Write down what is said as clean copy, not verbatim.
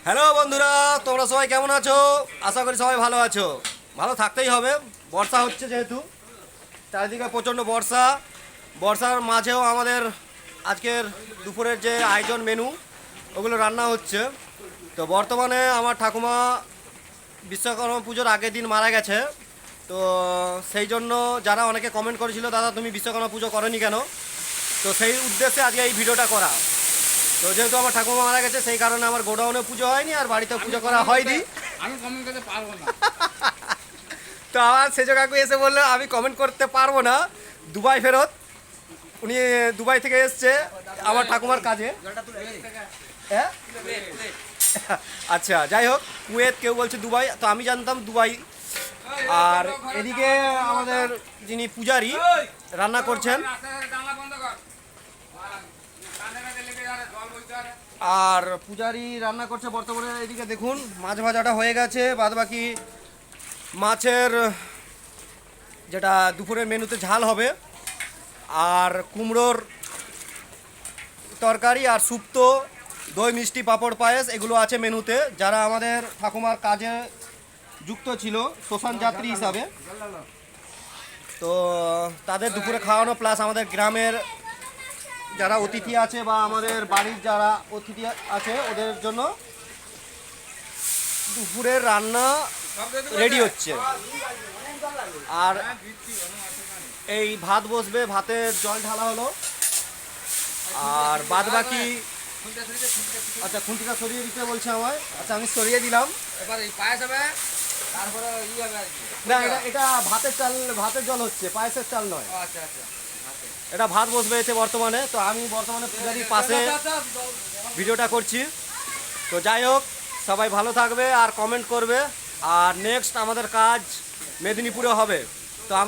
Hello বন্ধুরা, তোমরা সবাই কেমন আছো? আশা করি সবাই ভালো আছো। ভালো থাকতেই হবে, বর্ষা হচ্ছে যেহেতু চারিদিকে প্রচণ্ড বর্ষা। বর্ষার মাঝেও আমাদের আজকের দুপুরের যে আয়োজন মেনু ওগুলো রান্না হচ্ছে। তো বর্তমানে আমার ঠাকুমা বিশ্বকর্মা পুজোর আগের দিন মারা গেছে। তো সেই জন্য যারা অনেকে কমেন্ট করেছিল, দাদা তুমি বিশ্বকর্মা পুজো করনি কেন, তো সেই উদ্দেশ্যে আজকে এই ভিডিওটা করা। তো যেহেতু আমার ঠাকুমা মারা গেছে সেই কারণে আমার গোডাউনে পুজো হয়নি আর বাড়িতেও পুজো করা হয়নি। আমি কমেন্ট করতে পারবো না। তো আমার সেজ কাকু এসে বললো আমি কমেন্ট করতে পারবো না, দুবাই ফেরত। উনি দুবাই থেকে এসছে আমার ঠাকুমার কাজে। হ্যাঁ আচ্ছা, যাই হোক, কুয়েত, কেউ বলছে দুবাই, তো আমি জানতাম দুবাই। আর এদিকে আমাদের যিনি পূজারি রান্না করছেন, আর পূজারি রান্না করছে বর্তমানে। এদিকে দেখুন মাছ ভাজাটা হয়ে গেছে, বাদ বাকি মাছের যেটা দুপুরের মেনুতে ঝাল হবে, আর কুমড়োর তরকারি আর শুক্তো, দই মিষ্টি পাঁপড় পায়েস এগুলো আছে মেনুতে। যারা আমাদের ঠাকুমার কাজে যুক্ত ছিল শ্মশান যাত্রী হিসাবে, তো তাদের দুপুরে খাওয়ানো, প্লাস আমাদের গ্রামের যারা অতিথি আছে বা আমাদের বাড়ির যারা অতিথি আছে ওদের জন্য দুপুরের রান্না রেডি হচ্ছে। আর এই ভাত বসবে, ভাতের জল ঢালা হলো, আর বাদ বাকি আচ্ছা খুন্তিটা সরিয়ে দিতে বলছে আমায়। আচ্ছা আমি সরিয়ে দিলাম। এবার এই পায়েস হবে, তারপরে ই হবে আর কি। না, এটা ভাতের চাল, ভাতের জল হচ্ছে, পায়েসের চাল নয়। আচ্ছা আচ্ছা। এটা ভাত বসবে এতে বর্তমানে। তো আমি বর্তমানে পূজারির পাশে ভিডিওটা করছি। তো যাই হোক, সবাই ভালো থাকবে আর কমেন্ট করবে। আর নেক্সট আমাদের কাজ মেদিনীপুরে হবে।